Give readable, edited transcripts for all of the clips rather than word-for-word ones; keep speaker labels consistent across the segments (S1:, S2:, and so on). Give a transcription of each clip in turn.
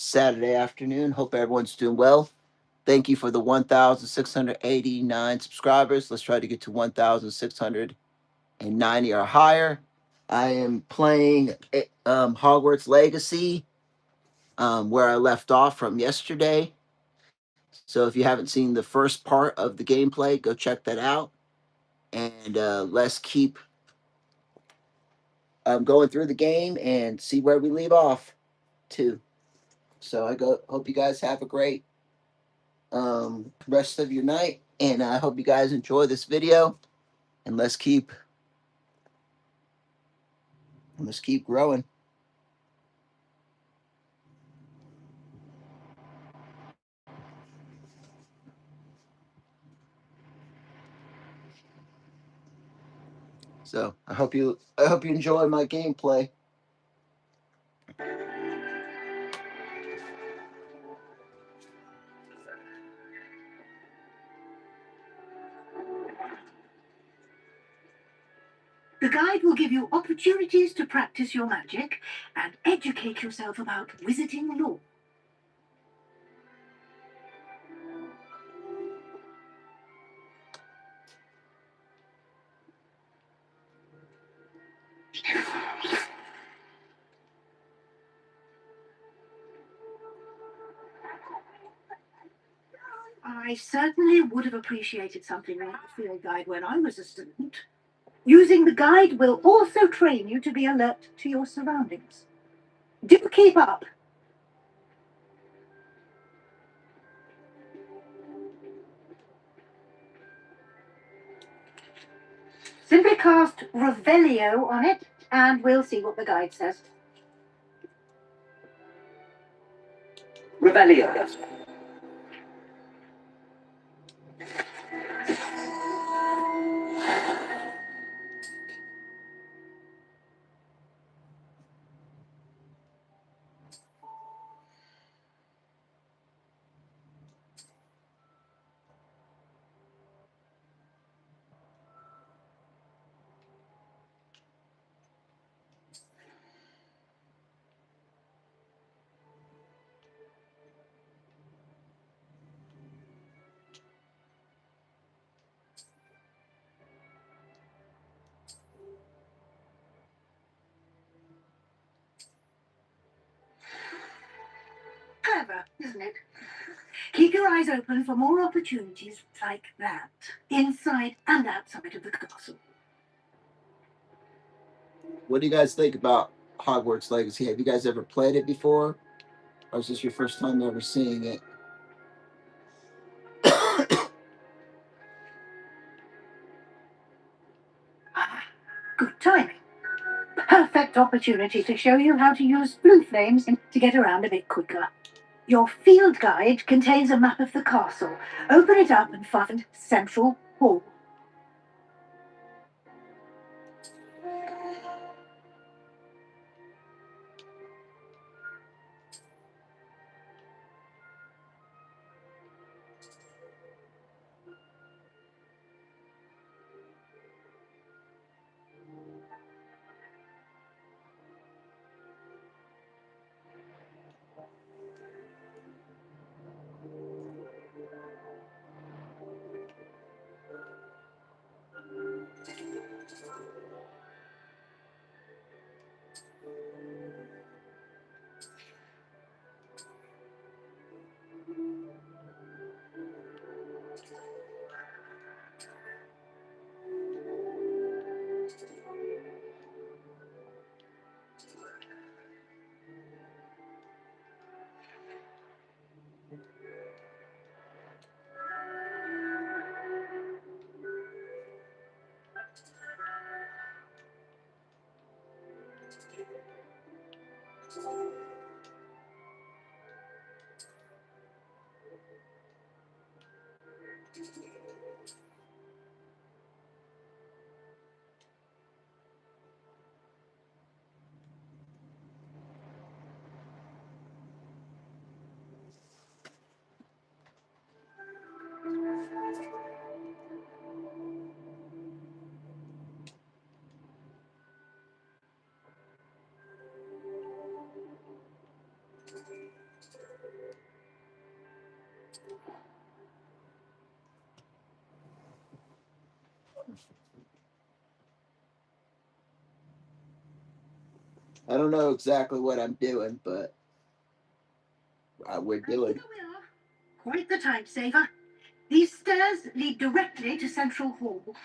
S1: Saturday afternoon. Hope everyone's doing well. Thank you for the 1,689 subscribers. Let's try to get to 1,690 or higher. I am playing Hogwarts Legacy, where I left off from yesterday. So if you haven't seen the first part of the gameplay, go check that out. And let's keep going through the game and see where we leave off to. So hope you guys have a great rest of your night, and I hope you guys enjoy this video. And let's keep growing. So I hope you enjoy my gameplay.
S2: The guide will give you opportunities to practice your magic and educate yourself about wizarding lore. I certainly would have appreciated something like the field guide when I was a student. Using the guide will also train you to be alert to your surroundings. Do keep up. Simply cast Revelio on it, and we'll see what the guide says. Revelio. Clever, isn't it? Keep your eyes open for more opportunities like that, inside and outside of the castle.
S1: What do you guys think about Hogwarts Legacy? Have you guys ever played it before, or is this your first time ever seeing it?
S2: Ah, good timing. Perfect opportunity to show you how to use blue flames to get around a bit quicker. Your field guide contains a map of the castle. Open it up and find Central Hall.
S1: I don't know exactly what I'm doing, but we're doing.
S2: Here we are. Quite the time saver. These stairs lead directly to Central Hall.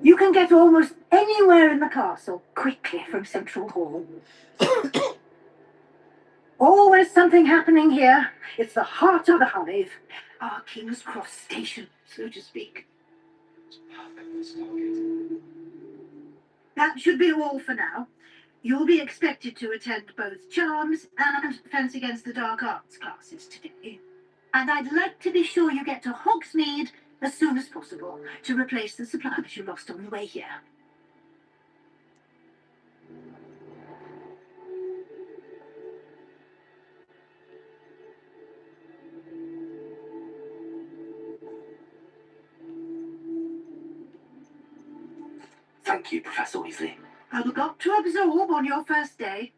S2: You can get almost anywhere in the castle quickly from Central Hall. Always something happening here. It's the heart of the hive. Our King's Cross station, so to speak. That should be all for now. You'll be expected to attend both Charms and Defense Against the Dark Arts classes today. And I'd like to be sure you get to Hogsmeade as soon as possible to replace the supplies you lost on the way here.
S3: Thank you, Professor Weasley.
S2: A lot to absorb on your first day,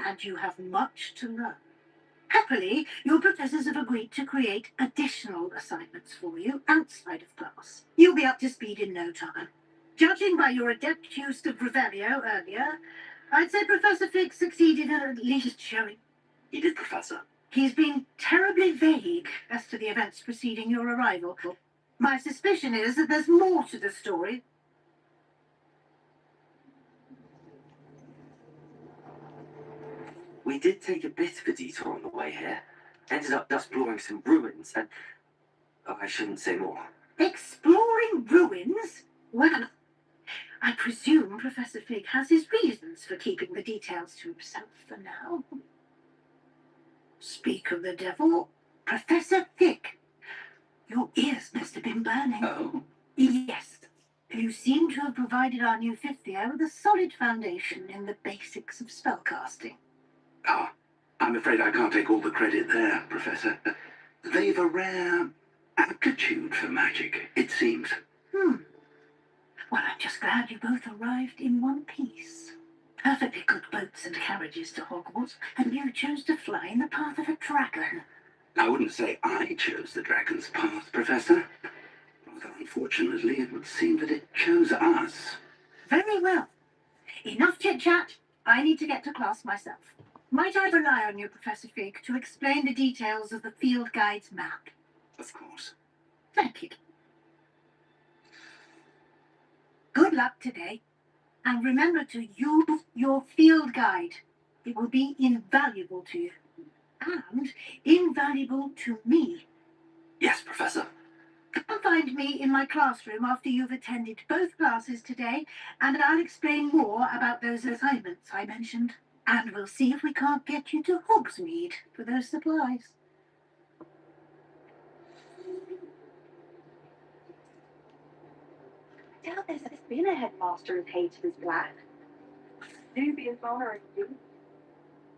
S2: and you have much to learn. Happily, your professors have agreed to create additional assignments for you outside of class. You'll be up to speed in no time. Judging by your adept use of Revelio earlier, I'd say Professor Fig succeeded in at least showing.
S3: You did, Professor.
S2: He's been terribly vague as to the events preceding your arrival. My suspicion is that there's more to the story.
S3: We did take a bit of a detour on the way here. Ended up exploring some ruins and... Oh, I shouldn't say more.
S2: Exploring ruins? Well, I presume Professor Fig has his reasons for keeping the details to himself for now. Speak of the devil, Professor Fig. Your ears must have been burning.
S3: Oh?
S2: Yes. You seem to have provided our new fifth year with a solid foundation in the basics of spellcasting.
S4: Oh, I'm afraid I can't take all the credit there, Professor. They've a rare aptitude for magic, it seems.
S2: Well, I'm just glad you both arrived in one piece. Perfectly good boats and carriages to Hogwarts, and you chose to fly in the path of a dragon.
S4: I wouldn't say I chose the dragon's path, Professor. Rather unfortunately, it would seem that it chose us.
S2: Very well. Enough chit-chat. I need to get to class myself. Might I rely on you, Professor Fig, to explain the details of the field guide's map?
S4: Of course.
S2: Thank you. Good luck today. And remember to use your field guide. It will be invaluable to you. And invaluable to me.
S3: Yes, Professor.
S2: Come find me in my classroom after you've attended both classes today, and I'll explain more about those assignments I mentioned. And we'll see if we can't get you to Hogsmeade for those supplies.
S5: I doubt there's been a headmaster as hated as Black. Dubious honor you.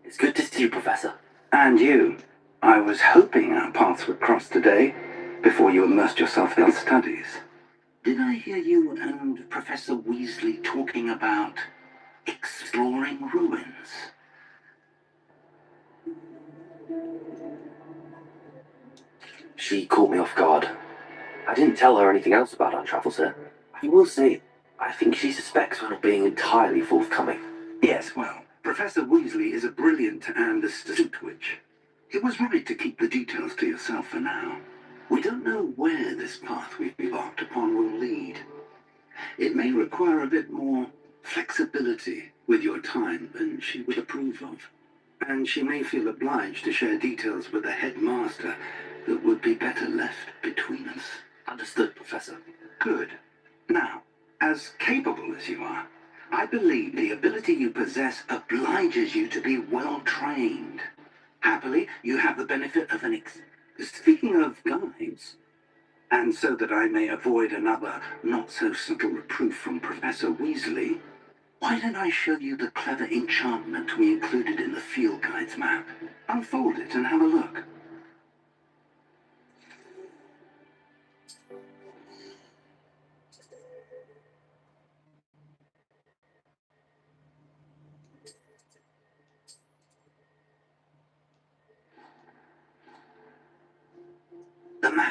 S3: It's good to see you, Professor.
S4: And you. I was hoping our paths would cross today, before you immersed yourself in studies. Did I hear you and Professor Weasley talking about exploring ruins?
S3: She caught me off guard. I didn't tell her anything else about our travels here. I will say, I think she suspects we're not being entirely forthcoming.
S4: Yes, well, Professor Weasley is a brilliant and astute witch. It was right to keep the details to yourself for now. We don't know where this path we've embarked upon will lead. It may require a bit more flexibility with your time than she would approve of. And she may feel obliged to share details with the headmaster that would be better left between us.
S3: Understood, Professor.
S4: Good. Now, as capable as you are, I believe the ability you possess obliges you to be well trained. Happily, you have the benefit of an Speaking of guides, and so that I may avoid another not-so-subtle reproof from Professor Weasley, why don't I show you the clever enchantment we included in the field guide's map? Unfold it and have a look.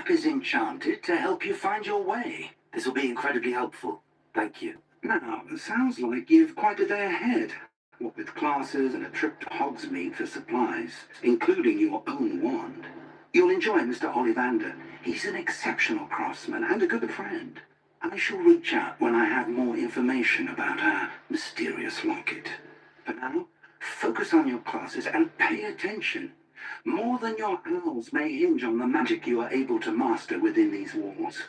S4: map is enchanted to help you find your way.
S3: This will be incredibly helpful. Thank you.
S4: Now, it sounds like you've quite a day ahead. What with classes and a trip to Hogsmeade for supplies, including your own wand. You'll enjoy Mr. Ollivander. He's an exceptional craftsman and a good friend. I shall reach out when I have more information about our mysterious locket. For now, focus on your classes and pay attention. More than your owls may hinge on the magic you are able to master within these walls.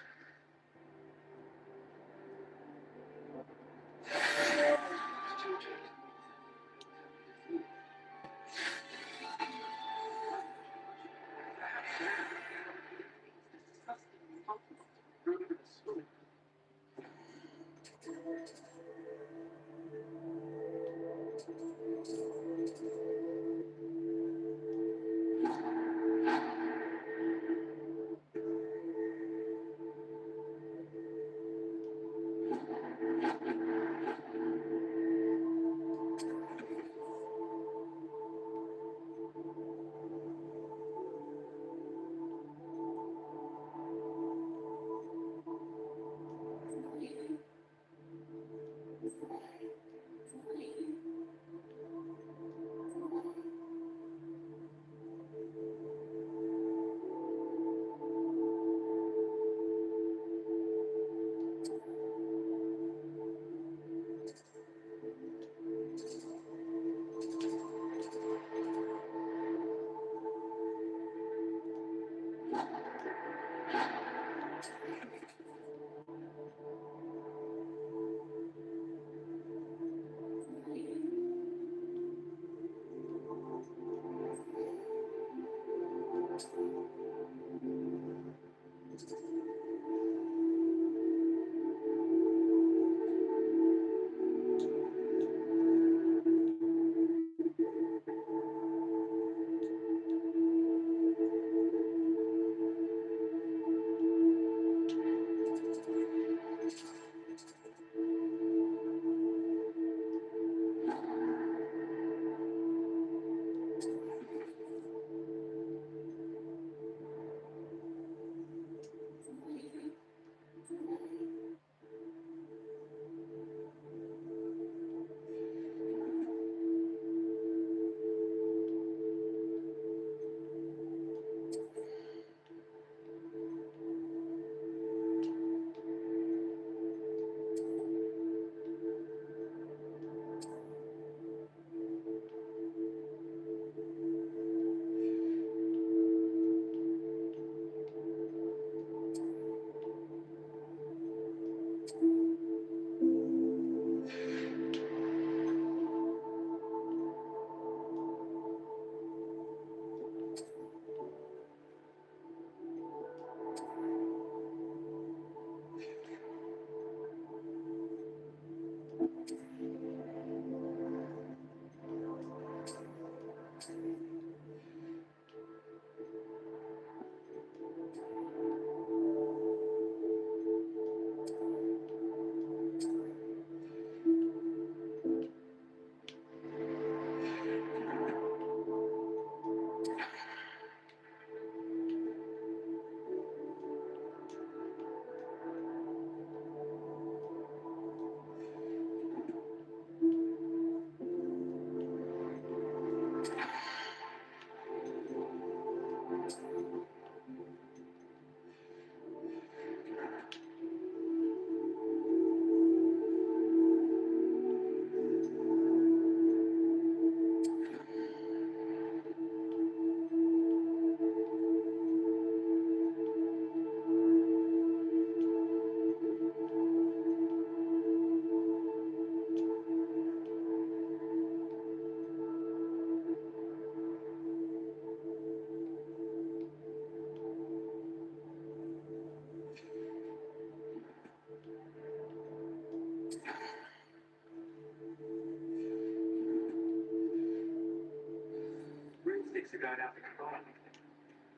S2: Broomsticks are going out the car.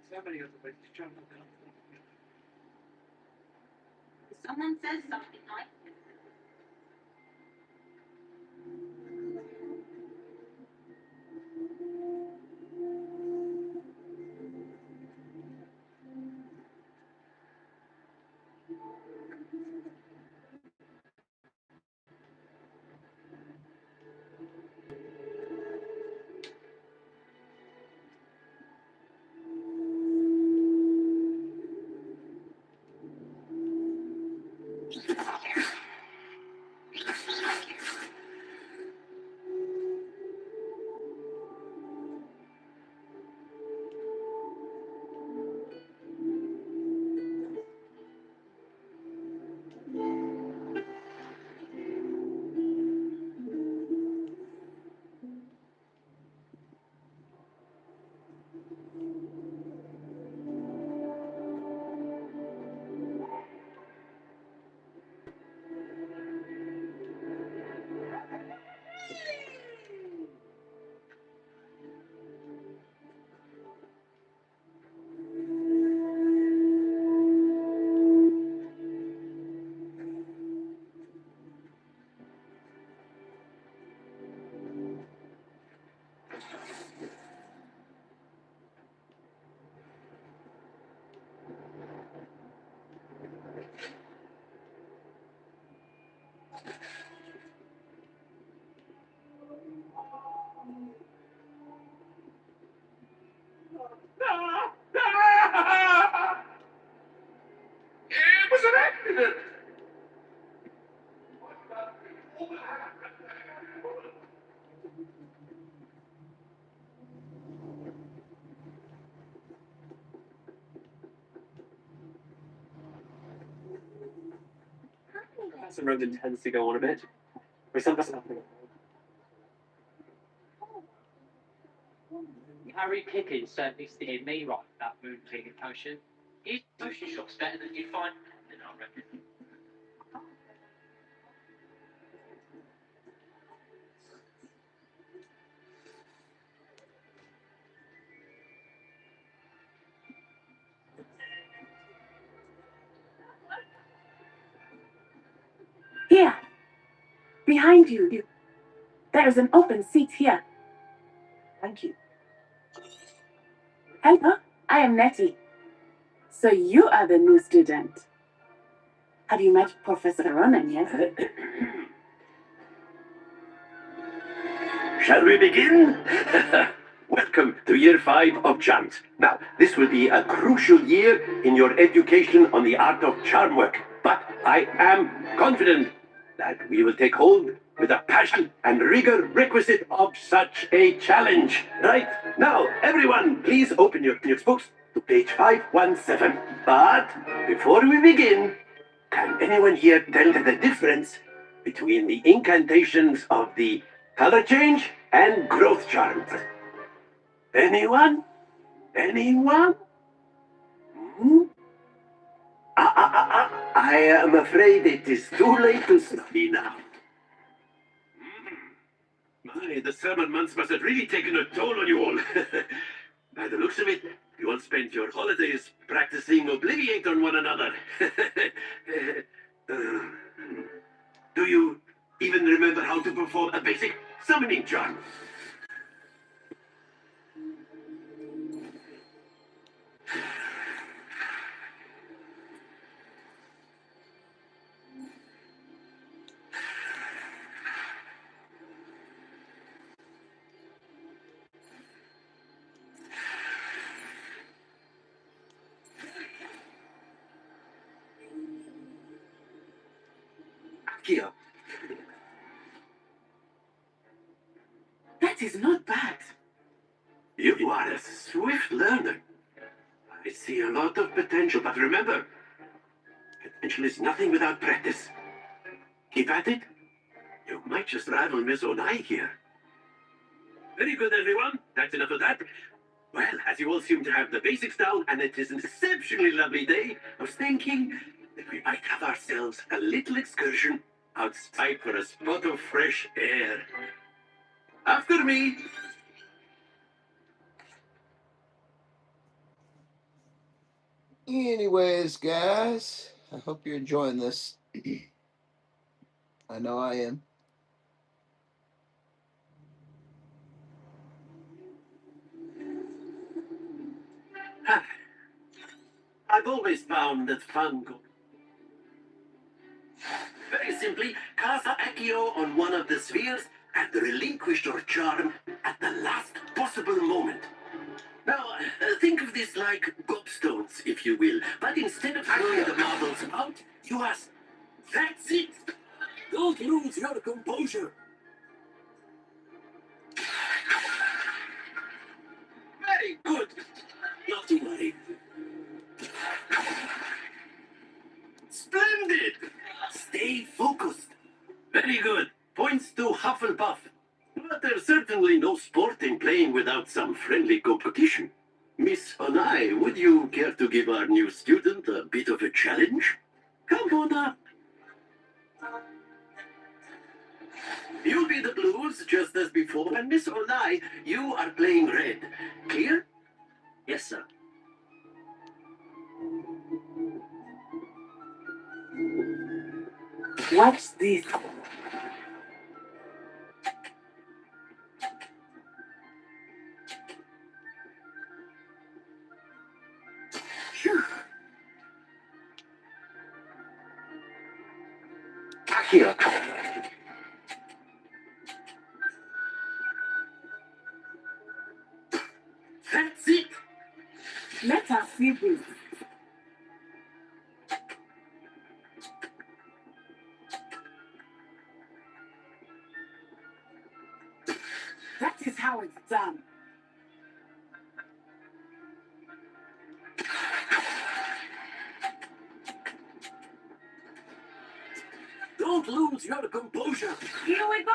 S2: So many other ways to jump on. Someone says something like
S3: Professor Roman tends to go on a bit. We sometimes have to go.
S6: Harry Pippin certainly steered me right with that moon cleaning potion. His potion shop's better than you'd find, I reckon.
S2: Here, behind you. There is an open seat here.
S3: Thank you.
S2: Hello, I am Nettie. So you are the new student. Have you met Professor Ronan yet?
S7: Shall we begin? Welcome to year 5 of charms. Now, this will be a crucial year in your education on the art of charm work, but I am confident that we will take hold with the passion and rigor requisite of such a challenge. Right, now, everyone, please open your books to page 517. But before we begin, can anyone here tell the difference between the incantations of the color change and growth charms? Anyone? Anyone? Hmm? I am afraid it is too late to study now. My, the summer months must have really taken a toll on you all. By the looks of it, you all spent your holidays practicing Obliviate on one another. Do you even remember how to perform a basic summoning charm? Here.
S2: That is not bad.
S7: You are a swift learner. I see a lot of potential, but remember, potential is nothing without practice. Keep at it. You might just rival Miss Onai here. Very good, everyone. That's enough of that. Well, as you all seem to have the basics down, and it is an exceptionally lovely day, I was thinking that we might have ourselves a little excursion outside for a spot of fresh air. After me.
S1: Anyways, guys, I hope you're enjoying this. I know I am.
S7: I've always found that fun very simply, cast Accio on one of the spheres and relinquish your charm at the last possible moment. Now, think of this like gobstones, if you will, but instead of throwing the marbles out, you ask, "That's it! Don't lose your composure!" Very good! Not to worry. Splendid! Stay focused. Very good. Points to Hufflepuff. But there's certainly no sport in playing without some friendly competition. Miss Onai, would you care to give our new student a bit of a challenge? Come on up. You'll be the blues just as before, and Miss Onai, you are playing red. Clear?
S3: Yes, sir.
S2: Watch this. Phew.
S7: Here. That's it.
S2: Let us see this. That is how it's done.
S7: Don't lose your composure.
S2: Here we go.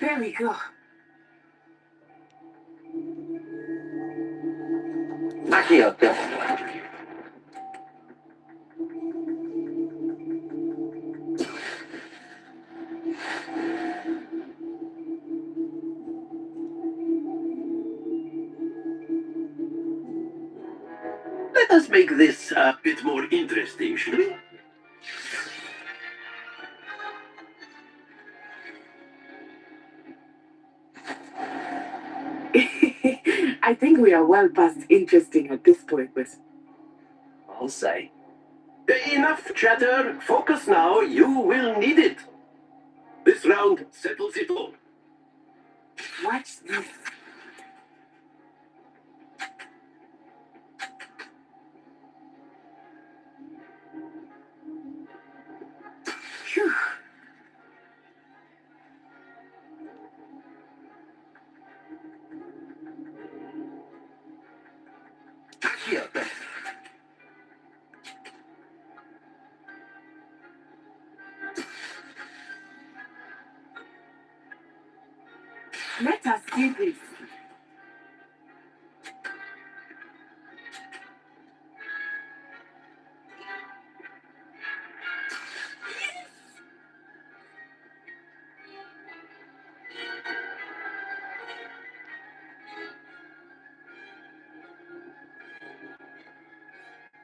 S2: There we go.
S3: Accio.
S7: Let us make this a bit more interesting, shall we?
S2: I think we are well past interesting at this point, but
S3: I'll say.
S7: Enough chatter. Focus now. You will need it. This round settles it all.
S2: watch this. Phew.
S3: Accio.
S2: Let us see this.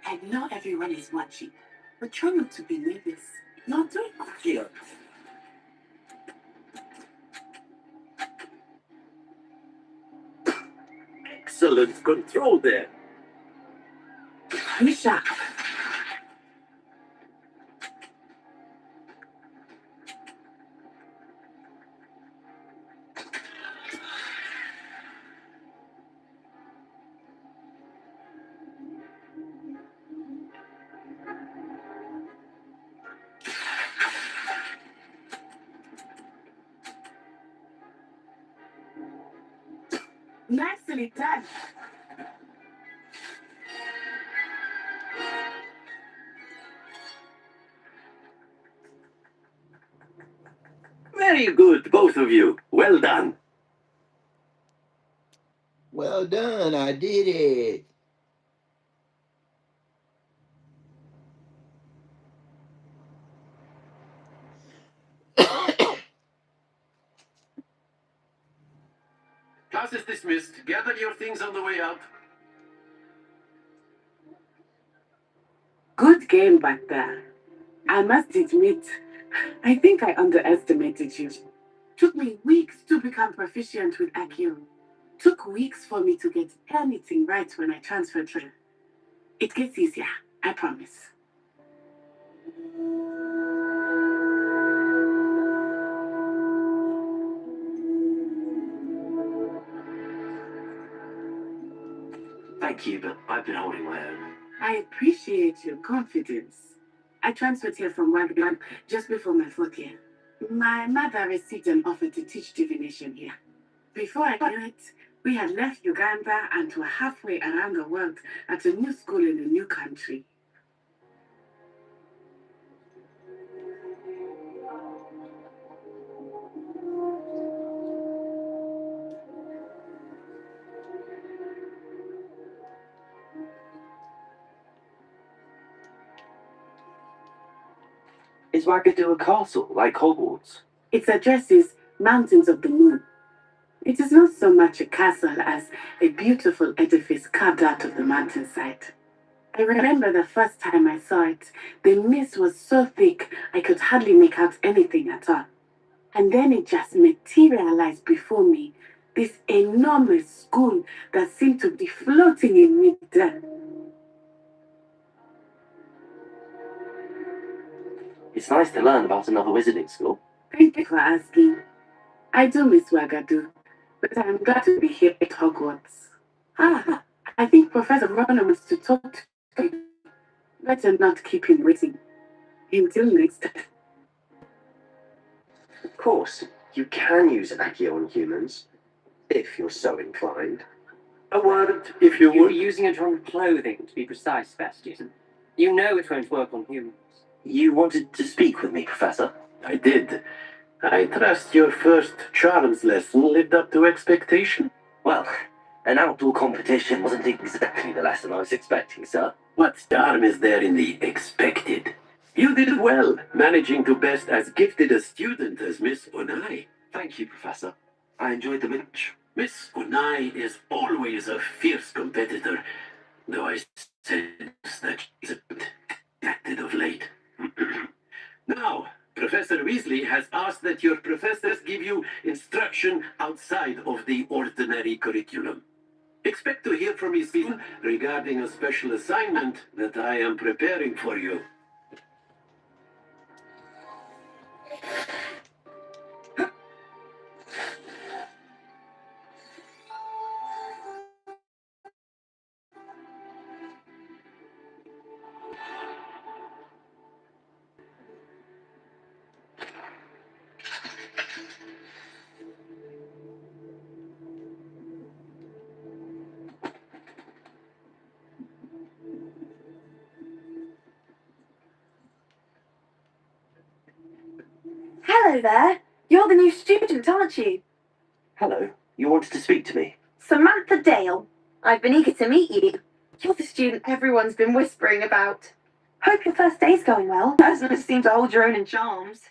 S2: I know everyone is watching, but try not to be nervous. Not doing
S3: Accio.
S7: Excellent control there.
S2: be sharp. Nicely done.
S7: Very good, both of you. Well done.
S1: Well done, I did it.
S7: Class is dismissed. Gather your things on the way out.
S2: Good game back there. I must admit, I think I underestimated you. Took me weeks to become proficient with Accio. Took weeks for me to get anything right when I transferred through. It gets easier, I promise.
S3: Thank you, but I've been holding my own.
S2: I appreciate your confidence. I transferred here from Wagner just before my fourth year. My mother received an offer to teach divination here. Before I knew it, we had left Uganda and were halfway around the world at a new school in a new country.
S3: Is Wagadu a castle, like Hogwarts?
S2: Its address is Mountains of the Moon. It is not so much a castle as a beautiful edifice carved out of the mountainside. I remember the first time I saw it, the mist was so thick I could hardly make out anything at all. And then it just materialized before me, this enormous school that seemed to be floating in midair.
S3: It's nice to learn about another wizarding school.
S2: Thank you for asking. I do miss Wagadu, but I'm glad to be here at Hogwarts. I think Professor Ron wants to talk to you. Better not keep him waiting. Until next time.
S3: Of course, you can use Accio on humans, if you're so inclined.
S7: A word, if you
S6: You'll
S7: would.
S6: be using it on clothing, to be precise, Sebastian. You know it won't work on humans.
S3: You wanted to speak with me, Professor?
S7: I did. I trust your first charms lesson lived up to expectation.
S3: Well, an outdoor competition wasn't exactly the lesson I was expecting, sir.
S7: What charm is there in the expected? You did well, managing to best as gifted a student as Miss Onai.
S3: Thank you, Professor. I enjoyed the match.
S7: Miss Onai is always a fierce competitor, though I sense that she's a bit acted of late. Now, Professor Weasley has asked that your professors give you instruction outside of the ordinary curriculum. Expect to hear from me soon regarding a special assignment that I am preparing for you.
S5: Hello there. You're the new student, aren't you?
S3: Hello. You wanted to speak to me?
S5: Samantha Dale. I've been eager to meet you. You're the student everyone's been whispering about. Hope your first day's going well. Personally seem to hold your own in charms.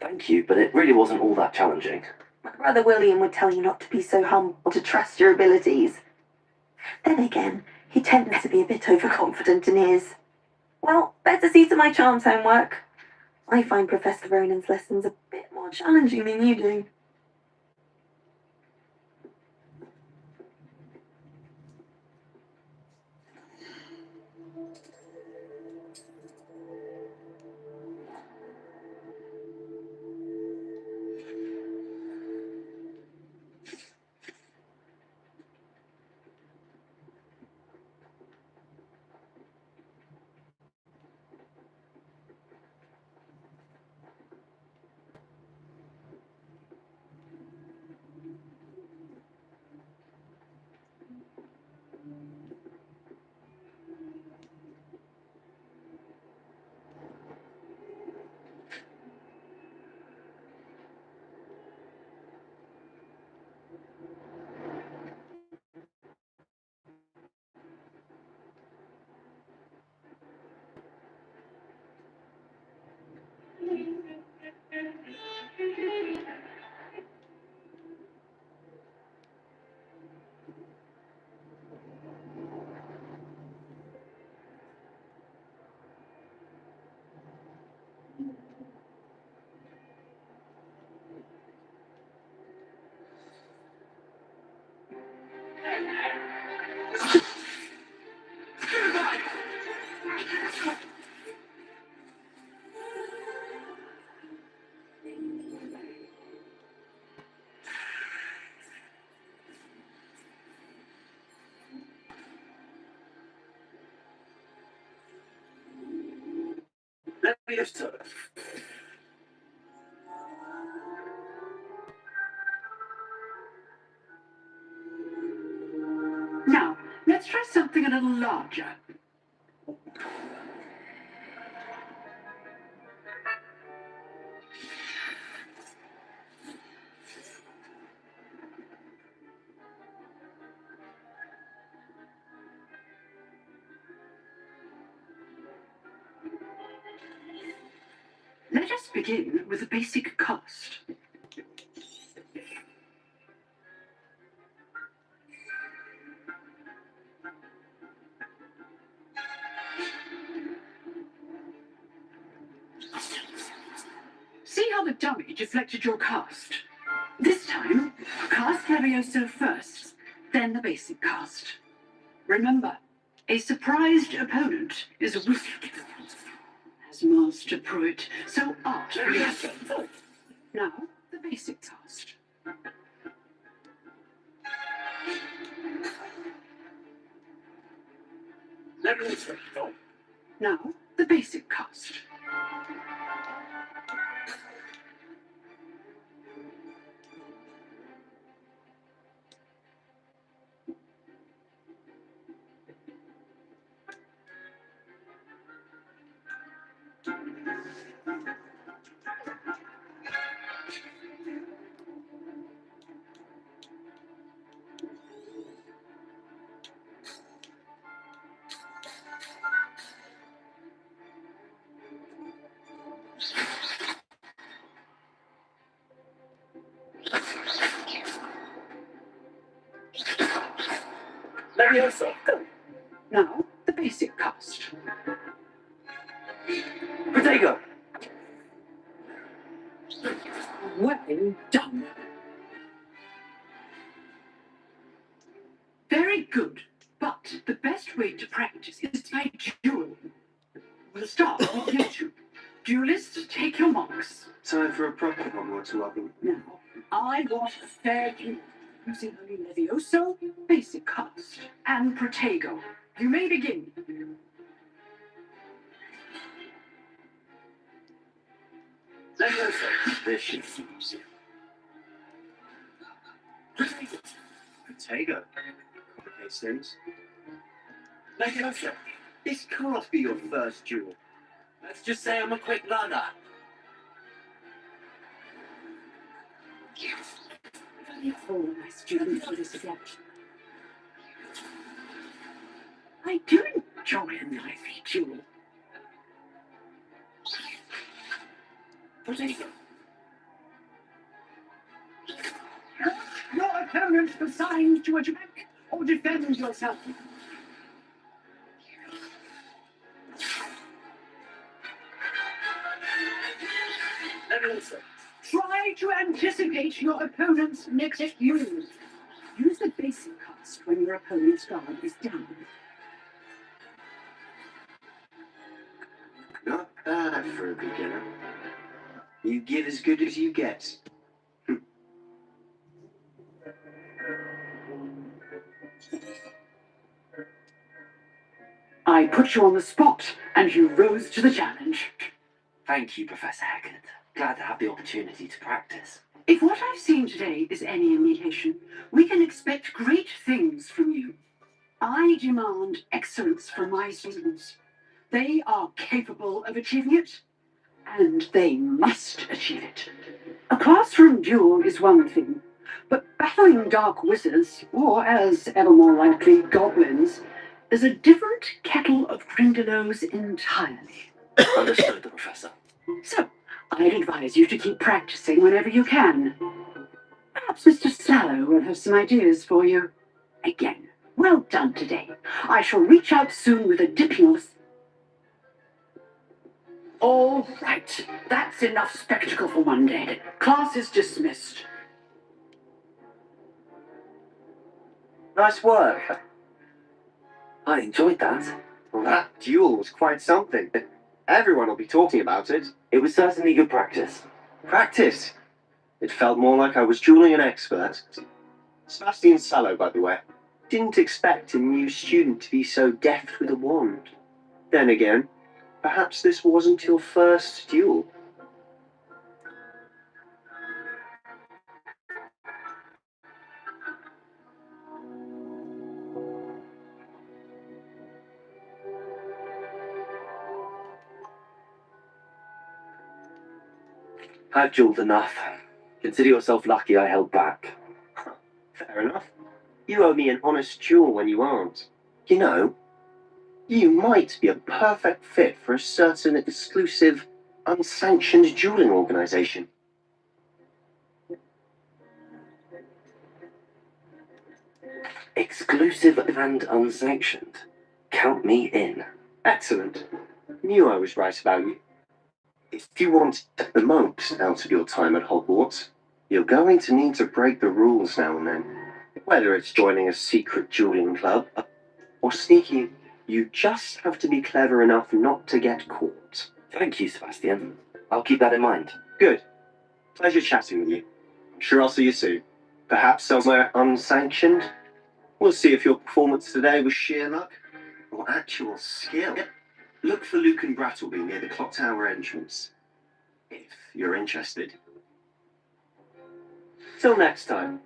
S3: Thank you, but it really wasn't all that challenging.
S5: My brother William would tell you not to be so humble, to trust your abilities. Then again, he tends to be a bit overconfident in his. Well, better see to my charms homework. I find Professor Ronan's lessons a bit more challenging than you do.
S7: Yes, sir.
S4: Now, let's try something a little larger. Let us begin with a basic cast. See how the dummy deflected your cast? This time, cast Levioso first, then the basic cast. Remember, a surprised opponent is a risk. As Master Pruitt so artfully. Now, the basic cast. Now, the basic cast.
S7: Levioso.
S2: Now, the basic cast.
S7: Protego.
S2: Well done. Very good. But the best way to practice is by duel. We'll start with you two. Duelists, take your marks.
S3: Time for a proper Hogwarts welcome.
S2: Now, I want a fair duel using only Levioso, basic cast, and Protego. You may begin.
S7: Levioso. This should be easy.
S3: Protego. Complicates things.
S7: Levioso.
S3: This can't be your first duel.
S7: Let's just say I'm a quick learner.
S2: Oh, my students for this again. I do enjoy a lively duel.
S7: Protego.
S2: Your opponent assigned to attack or defend yourself.
S7: Levioso.
S2: Try to anticipate your opponent's next move. Use the basic cast when your opponent's guard is down.
S3: Not bad for a beginner. You get as good as you get.
S2: I put you on the spot, and you rose to the challenge.
S3: Thank you, Professor Haggard. Glad to have the opportunity to practice.
S2: If what I've seen today is any indication, we can expect great things from you. I demand excellence from my students. They are capable of achieving it, and they must achieve it. A classroom duel is one thing, but battling dark wizards, or as ever more likely, goblins, is a different kettle of grindelows entirely.
S3: Understood, Professor.
S2: So, I'd advise you to keep practicing whenever you can. Perhaps Mr. Sallow will have some ideas for you. Again, well done today. I shall reach out soon with a dipping list. All right, that's enough spectacle for one day. Class is dismissed.
S3: Nice work.
S7: I enjoyed that.
S3: Well, that duel was quite something. Everyone will be talking about it.
S7: It was certainly good practice.
S3: Practice. It felt more like I was dueling an expert. Sebastian Sallow, by the way. Didn't expect a new student to be so deft with a wand. Then again, perhaps this wasn't your first duel.
S7: I've dueled enough. Consider yourself lucky I held back.
S3: Fair enough. You owe me an honest duel when you aren't. You know, you might be a perfect fit for a certain exclusive, unsanctioned dueling organization.
S7: Exclusive and unsanctioned. Count me in.
S3: Excellent. Knew I was right about you. If you want the most out of your time at Hogwarts, you're going to need to break the rules now and then. Whether it's joining a secret dueling club or sneaking, you just have to be clever enough not to get caught.
S7: Thank you, Sebastian. I'll keep that in mind.
S3: Good. Pleasure chatting with you. I'm sure I'll see you soon. Perhaps somewhere unsanctioned? We'll see if your performance today was sheer luck or actual skill. Look for Luke and Brattleby near the clock tower entrance, if you're interested. Till next time.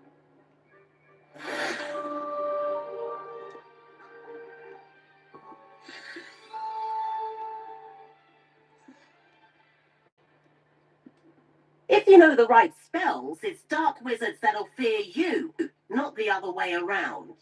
S8: If you know the right spells, it's dark wizards that'll fear you, not the other way around.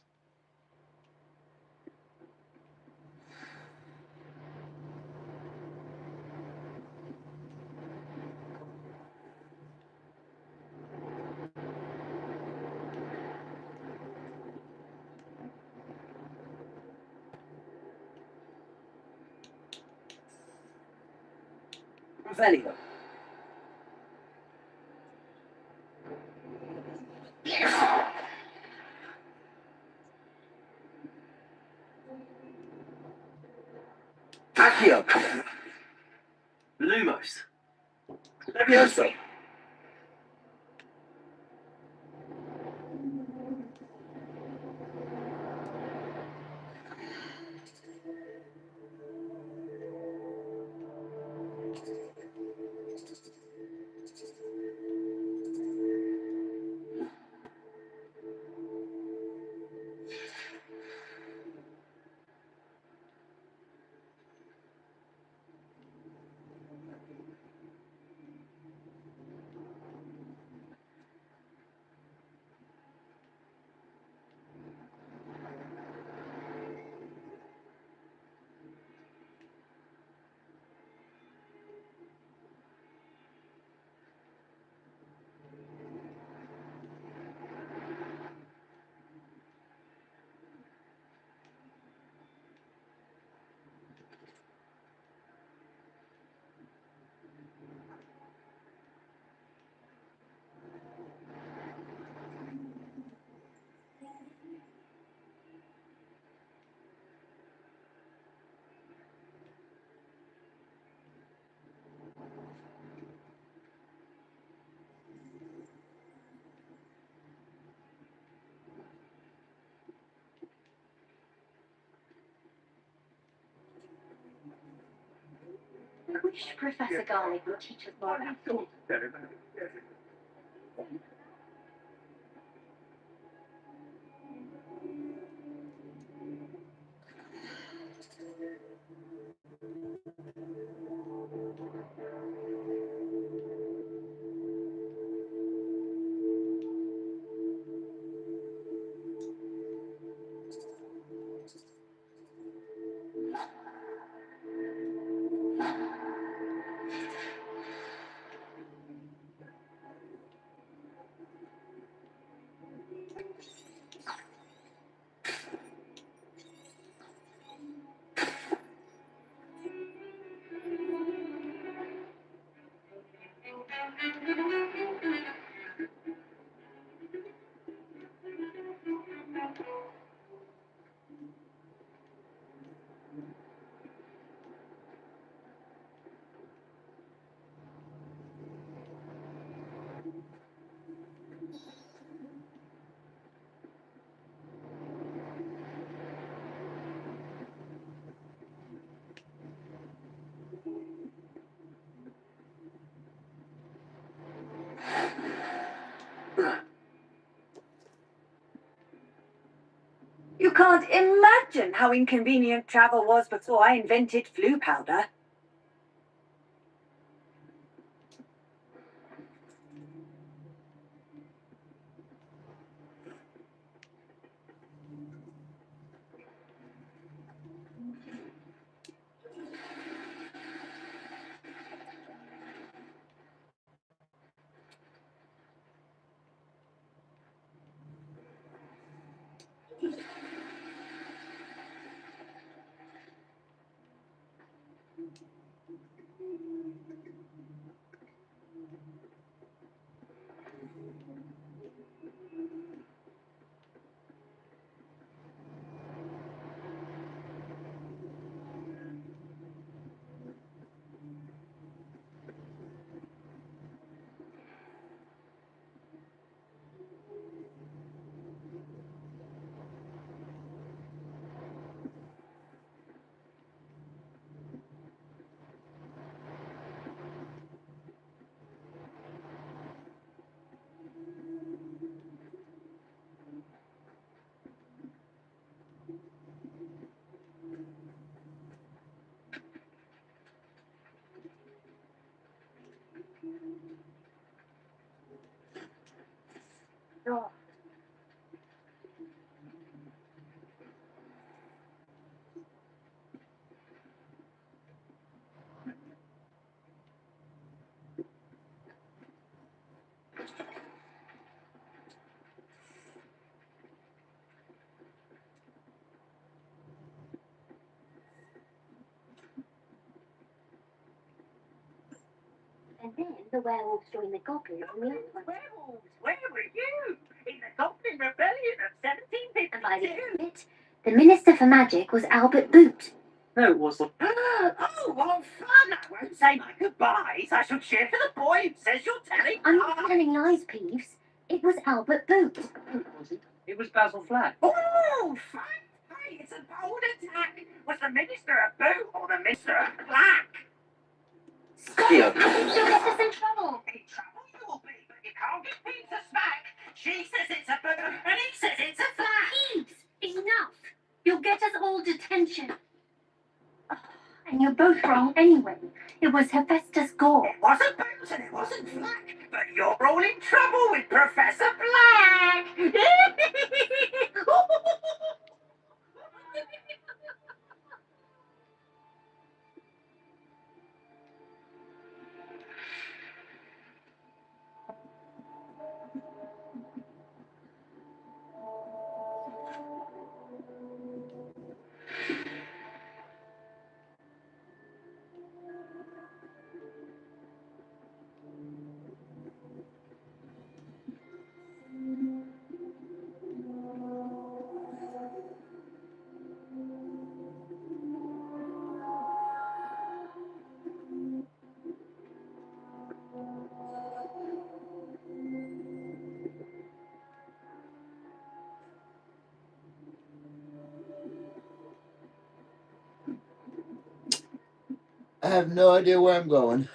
S2: Valio.
S7: Accio. Lumos. Levioso.
S2: I wish Professor Garlick would teach us more about food. You can't imagine how inconvenient travel was before I invented flu powder. And then the werewolves joined the goblins and the other ones.
S8: Werewolves, where were you? In the Goblin Rebellion of 1752?
S2: And by the end of it, the Minister for Magic was Albert Boot.
S6: No, it wasn't.
S8: Oh, what fun! I won't say my goodbyes. I shall cheer for the boy who says you're telling
S2: I'm not telling lies, Peeves. It was Albert Boot.
S6: No, it wasn't. It was Basil Flack.
S8: Oh, fine. Hey, it's a bold attack. Was the Minister a boot or the Minister a black?
S2: Stop it! You'll get us in trouble.
S8: In trouble you will be, but you can't get Peeves to smack. She says it's a boot and he says it's a flag.
S2: Peeves, enough. You'll get us all detention. Oh, and you're both wrong anyway. It was Hephaestus Gore.
S8: It wasn't boot and it wasn't flag, but you're all in trouble with Professor Black.
S1: I have no idea where I'm going.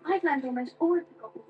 S2: I've learned almost all of the goblins.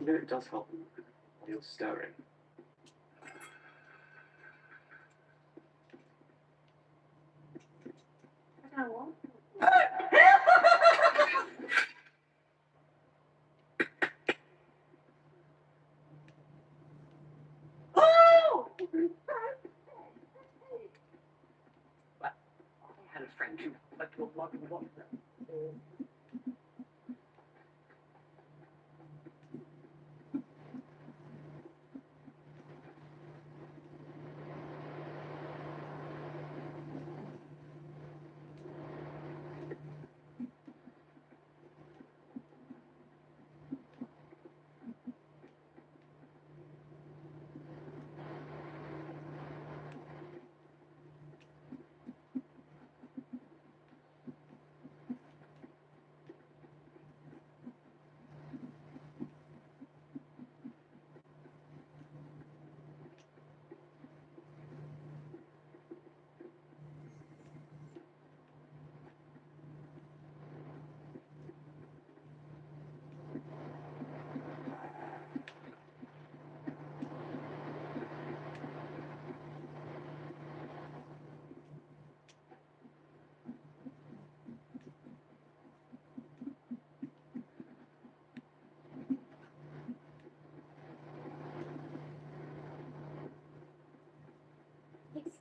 S6: You know, it does help when you're stirring.
S2: I don't know what.
S8: Oh!
S6: I had a friend who liked to walk and walk.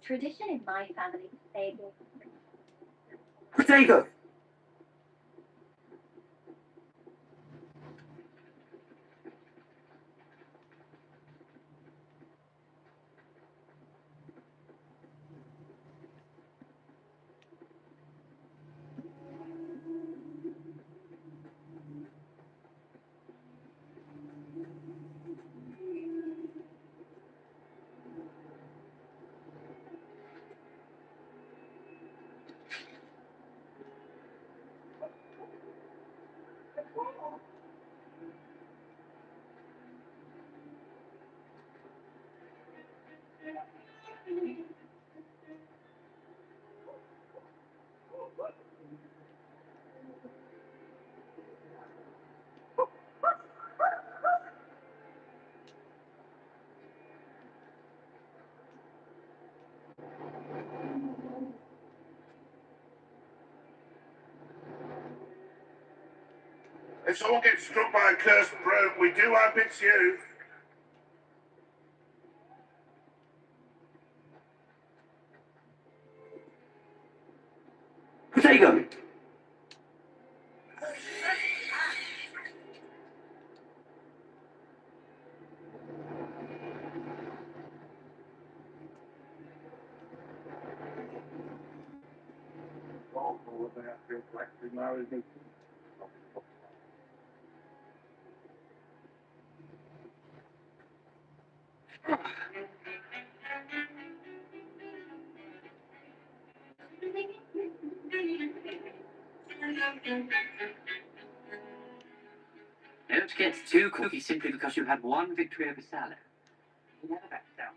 S2: tradition in my family to say
S7: Potato!
S9: If someone gets struck by a cursed broom, we do hope it's you.
S7: Potato!
S6: Don't get too cocky simply because you had one victory over Salah. Never back down.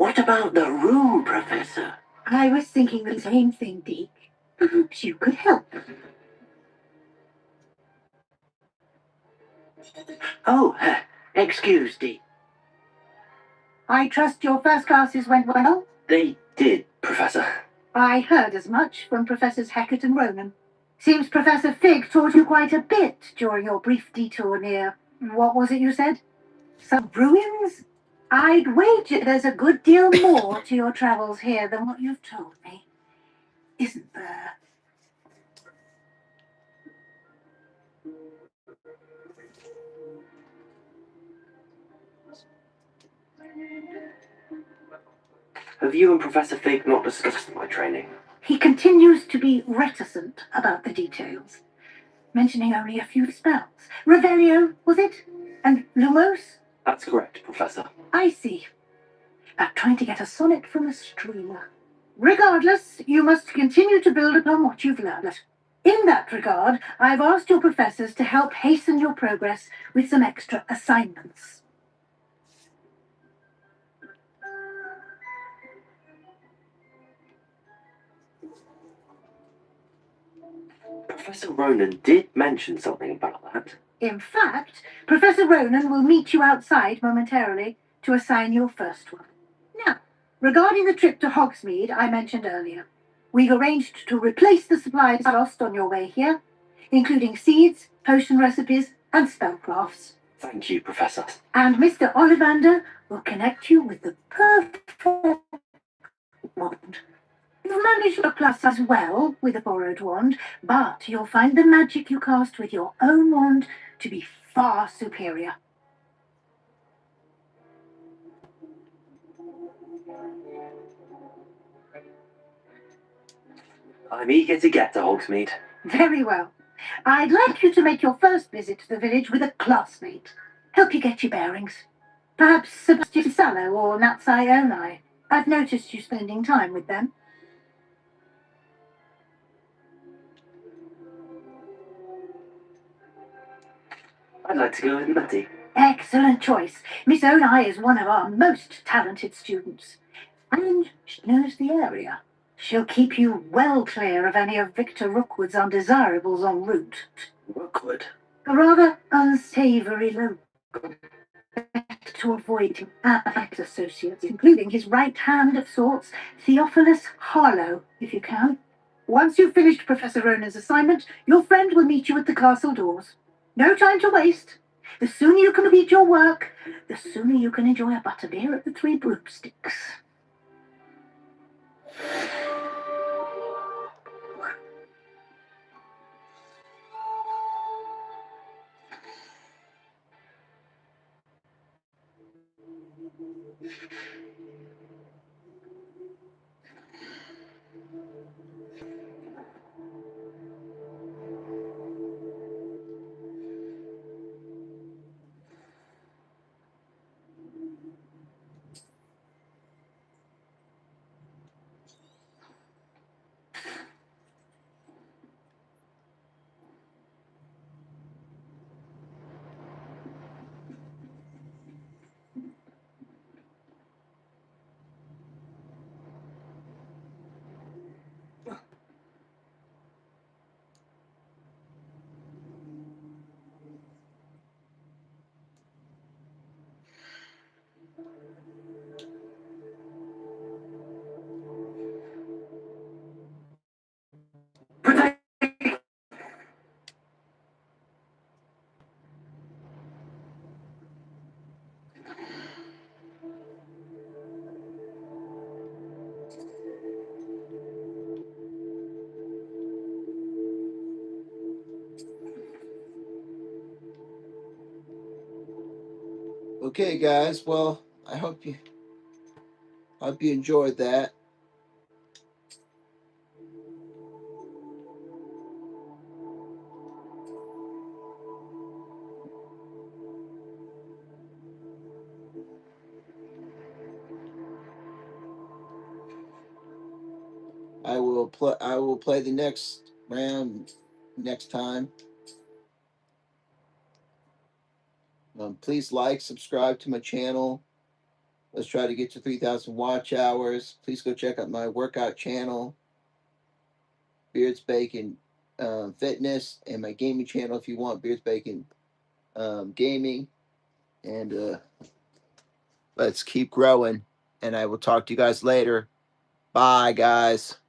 S7: What about the room, Professor?
S2: I was thinking the same thing, Deke. Perhaps you could help.
S7: Oh, excuse me.
S2: I trust your first classes went well?
S7: They did, Professor.
S2: I heard as much from Professors Hackett and Ronan. Seems Professor Fig taught you quite a bit during your brief detour near... what was it you said? Some ruins? I'd wager there's a good deal more to your travels here than what you've told me. Isn't there?
S7: Have you and Professor Fig not discussed my training?
S2: He continues to be reticent about the details, mentioning only a few spells. Revelio, was it? And Lumos?
S7: That's correct, Professor.
S2: I see. Trying to get a sonnet from a streamer. Regardless, you must continue to build upon what you've learned. In that regard, I've asked your professors to help hasten your progress with some extra assignments.
S7: Professor Ronan did mention something about that.
S2: In fact, Professor Ronan will meet you outside momentarily to assign your first one. Now, regarding the trip to Hogsmeade I mentioned earlier, we've arranged to replace the supplies lost on your way here, including seeds, potion recipes, and spellcrafts.
S7: Thank you, Professor.
S2: And Mr. Ollivander will connect you with the perfect wand. You've managed to class as well with a borrowed wand, but you'll find the magic you cast with your own wand to be far superior.
S7: I'm eager to get to Hogsmeade.
S2: Very well. I'd like you to make your first visit to the village with a classmate. Help you get your bearings. Perhaps Sebastian Sallow or Natsai Onai. I've noticed you spending time with them.
S7: I'd like to go with Matty.
S2: Excellent choice. Miss Onai is one of our most talented students. And she knows the area. She'll keep you well clear of any of Victor Rookwood's undesirables en route.
S7: Rookwood?
S2: A rather unsavory local. To avoid him and his associates, including his right hand of sorts, Theophilus Harlow, if you can. Once you've finished Professor Ronan's assignment, your friend will meet you at the castle doors. No time to waste. The sooner you complete your work, the sooner you can enjoy a butterbeer at the Three Broomsticks.
S1: Okay, guys. Well, I hope you enjoyed that. I will play the next round next time. Please like, subscribe to my channel. Let's try to get to 3,000 watch hours. Please go check out my workout channel, Beards Bacon Fitness, and my gaming channel if you want, Beards Bacon Gaming. And let's keep growing. And I will talk to you guys later. Bye, guys.